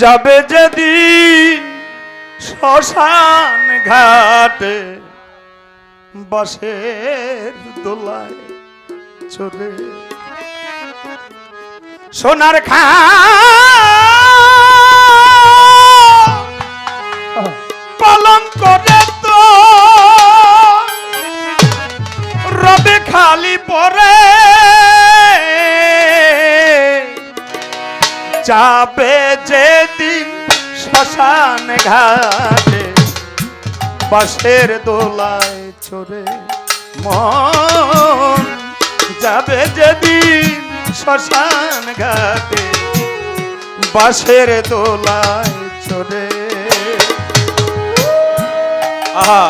যাবে যেদিন শ্মশান ঘাটে বাঁশের দোলায় চড়ে সোনার পালন করে তো রবে খালি পরে যাবে যেদিন শ্মশান ঘাটে বাঁশের দোলায় চড়ে মন যাবে যেদিন শ্মশান ঘাটে বাঁশের দোলায় চড়ে। আহা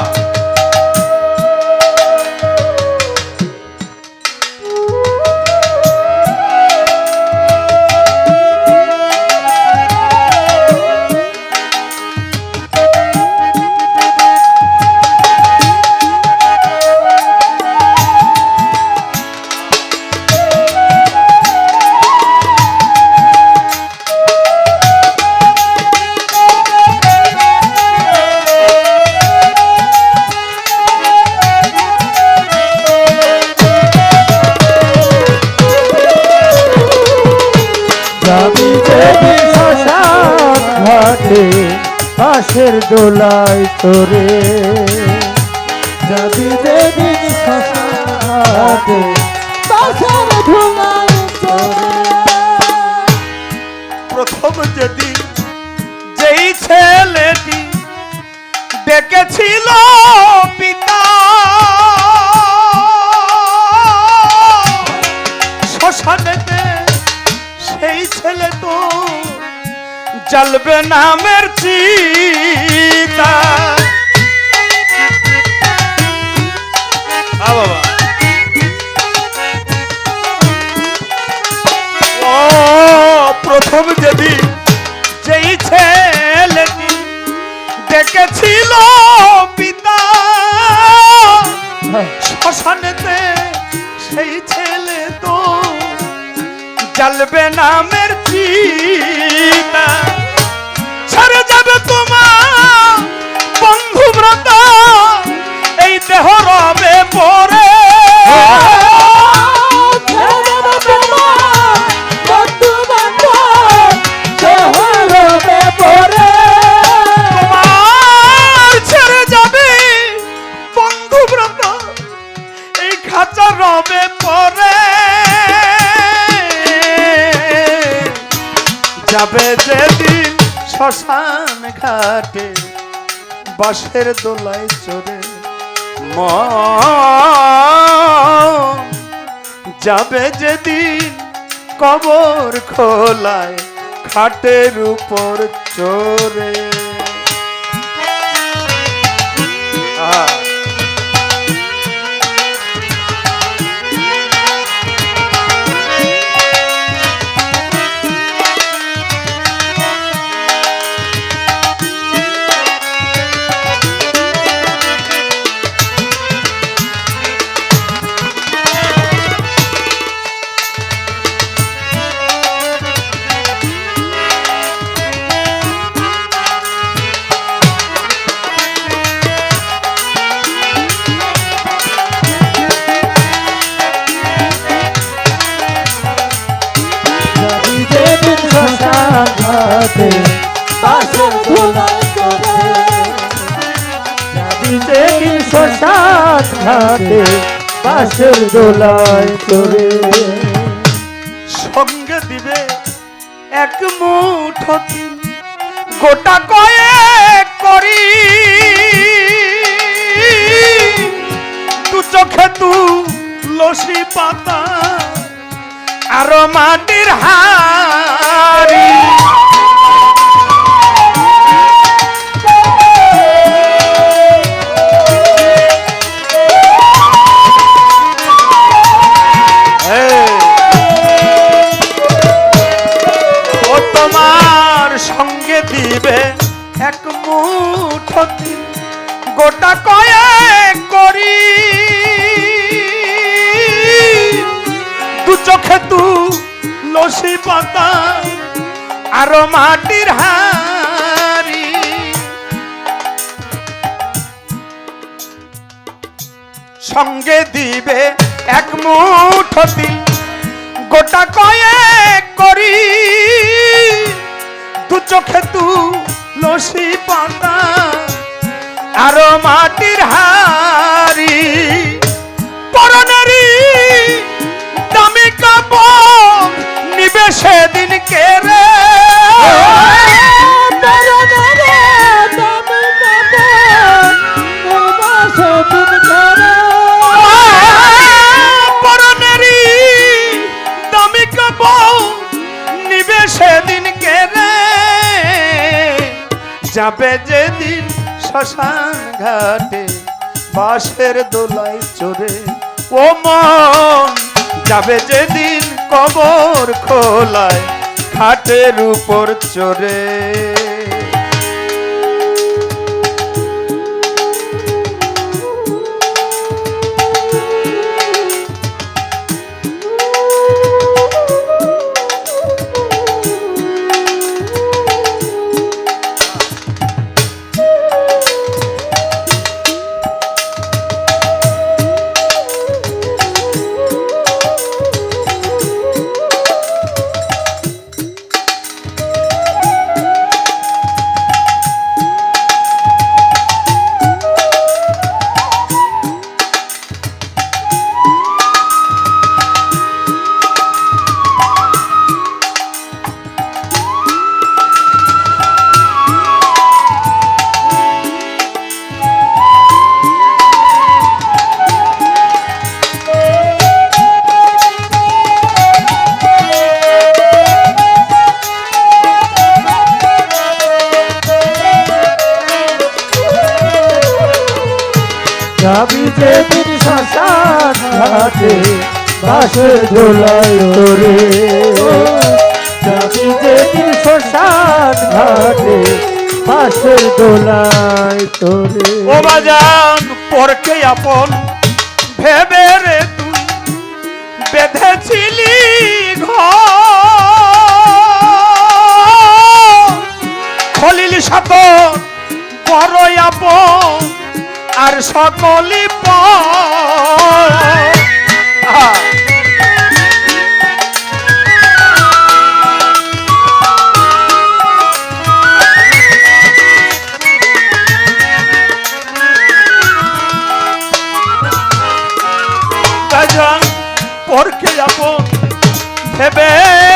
বাঁশের দোলায় তোরে যাবি যেদিন শ্মশানে বাঁশের দোলায় তোরে। প্রথম যেদিন যেই ছেলেটি ডেকেছিল পিতা শ্মশানেতে সেই ছেলে তো জ্বলবে নামের চিতা। ও প্রথম যেদিন যেই ছেলেটি ডেকেছিল পিতা শ্মশানেতে সেই ছেলে তো জ্বলবে নামের চিতা। ছেড়ে যাবে তোমার বন্ধু ব্রত এই দেহ রবে পরে তোমার ছেড়ে যাবে বন্ধু ব্রত এই খাঁচা রবে পরে যাবে যেদিন শ্মশান ঘাটে বাঁশের দোলায় চড়ে মন যাবে যেদিন কবর খোলায় খাটের উপর চড়ে। বাঁশের দোলায় তোরে যাবি যেদিন শ্মশান ঘাটে বাঁশের দোলায় তোরে। সঙ্গে দিবে এক মুঠো তিল গোটা কয়েক করি দু চোখে তু লসি পাতা আর মাটির হাড়ি সঙ্গে দিবে এক মুঠো তিল গোটা কয়েক করি দু চোখে তু লসি পাতা আরো মাটির হাড়ি সঙ্গে দিবে এক মুঠো তিল গোটা কয়েক করি দু চোখে তুলসী পাতা আরো মাটির হাড়ি পরনেরই দামি কাপড় নিবে সেদিন কেড়ে পরনেরই দামি কাপড় নিবে সেদিন কেড়ে যাবে যেদিন শ্মশান ঘাটে বাঁশের দোলায় চড়ে ও মন যাবে যেদিন কবর খোলায় খাটের উপর চড়ে যাবি যেদিন শ্মশান ঘাটে বাঁশের দোলায় তোরে যাবি যেদিন শ্মশান ঘাটে বাঁশের দোলায় তোরে ও বাজান পরকে আপন ভেবে রে তুই বেঁধেছিলি ঘর খলিল সাত বড় আপন আর সকলি পরকে আপন ভেবে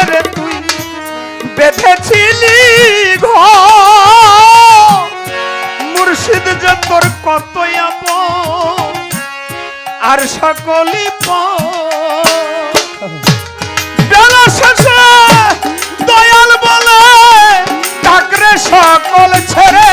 রে তুই বেঁধেছিলি ঘর মুর্শিদ যে তোর কত আপন আর সকলি বেলা শেষে দয়াল বলে ডাকরে সকল ছেড়ে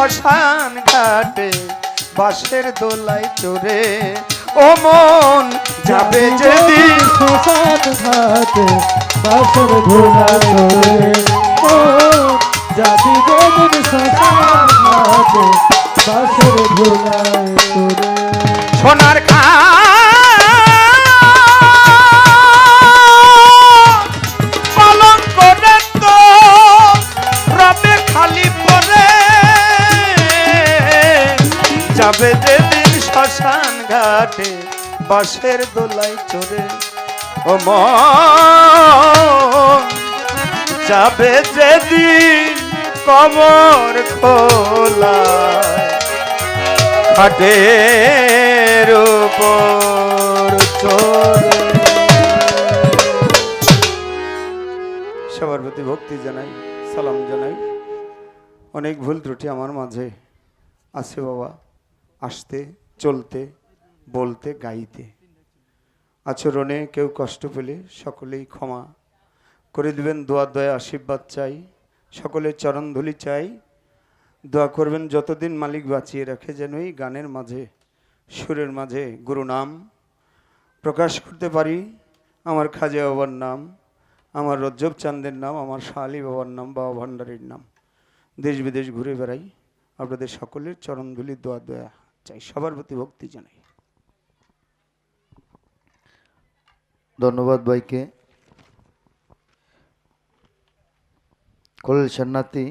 শ্মশান ঘাটে বাঁশের দোলায় চড়ে ও মন যাবে যেদিন শ্মশান ঘাটে বাঁশের দোলায় চড়ে ও যাবি যেদিন শ্মশান ঘাটে বাঁশের দোলায় চড়ে সোনার খা পালন করে তো রবে খালি পরে যাবে যেদিন শ্মশান ঘাটে বাঁশের দোলায় চড়ে ও মন যাবে যেদিন কবর খোলায় খাটের উপর চড়ে সবার প্রতি ভক্তি জানাই, সালাম জানাই। অনেক ভুল ত্রুটি আমার মাঝে আছে বাবা, আসতে চলতে বলতে গাইতে। আচরণে কেউ কষ্ট পেলে সকলেই ক্ষমা করে দিবেন। দোয়া দয়া আশীর্বাদ চাই, সকলের চরণধুলি চাই। দোয়া করবেন যতদিন মালিক বাঁচিয়ে রাখে, যেন এই গানের মাঝে সুরের মাঝে গুরু নাম প্রকাশ করতে পারি। আমার খাজা বাবার নাম, আমার রজ্জব চাঁদের নাম, আমার শাহ আলী বাবার নাম, বাবা ভান্ডারীর নাম। দেশ বিদেশ ঘুরে বেড়াই, আপনাদের সকলের চরণধুলি দোয়া দয়া চাই, সবার প্রতি ভক্তি জানাই। ধন্যবাদ ভাইকে। খলিল সান্নাতি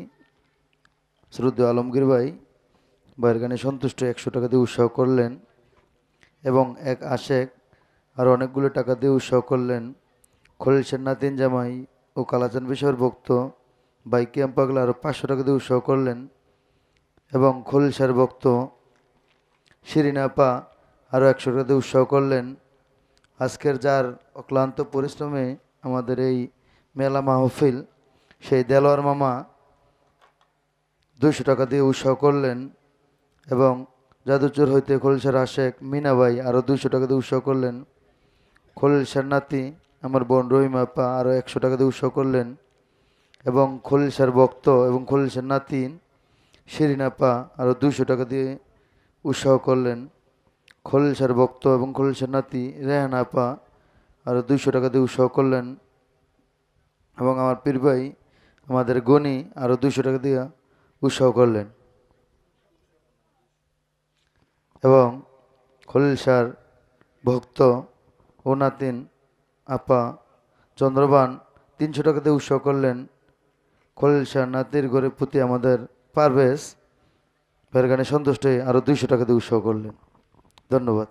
শ্রদ্ধেয় আলমগীর ভাইয়ের গানে সন্তুষ্ট 100 টাকা দিয়ে উৎসাহ করলেন এবং এক আশেক আরও অনেকগুলো টাকা দিয়ে উৎসাহ করলেন। খলিল সান্নাতিন জামাই ও কালাচান বিষয়ের ভক্ত বাইকে পাগলা আরও 500 টাকা দিয়ে উৎসাহ করলেন এবং খলিল শাহের ভক্ত শিরিনা আপা আরও 100 টাকা দিয়ে উৎসাহ করলেন। আজকের যার অক্লান্ত পরিশ্রমে আমাদের এই মেলা মাহফিল, সেই দেলোয়ার মামা 200 টাকা দিয়ে উৎসাহ করলেন এবং জাদুচর হইতে খলিল শাহর আশেক মিনা ভাই আরও 200 টাকা দিয়ে উৎসাহ করলেন। খলিল শাহর নাতি আমার বোন রহিমা আপা আরও 100 টাকা দিয়ে উৎসাহ করলেন এবং খলিল শাহর ভক্ত এবং খলিল শাহর নাতি শিরিন আপা আরও 200 টাকা দিয়ে উৎসাহ করলেন। খলিল শাহর ভক্ত এবং খলিল শাহর নাতি রেহানা আপা আরও 200 টাকা দিয়ে উৎসাহ করলেন এবং আমার পীর ভাই আমাদের গনি আরও 200 টাকা দিয়ে উৎসাহ করলেন এবং খলিল শাহর ভক্ত ও নাতিন আপা চন্দ্রবান 300 টাকা দিয়ে উৎসাহ করলেন। খলিল শাহর নাতির ঘরের প্রতি আমাদের পারভেজ ভাইয়ের গানে সন্তুষ্ট হয়ে আরও 200 টাকা দিয়ে উৎসাহ করলেন। ধন্যবাদ।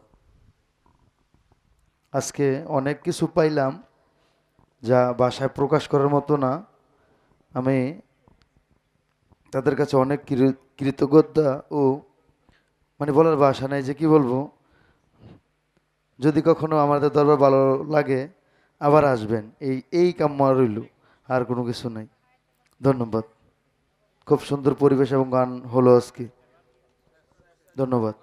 আজকে অনেক কিছু পাইলাম যা ভাষায় প্রকাশ করার মতো না। আমি তাদের কাছে অনেক কৃতজ্ঞতা ও বলার ভাষা নেই যে কি বলবো। যদি কখনো আমাদের দরবার ভালো লাগে আবার আসবেন, এই কাম্য রইল, আর কোনো কিছু নাই। ধন্যবাদ। খুব সুন্দর পরিবেশ এবং গান হলো আজকে। ধন্যবাদ।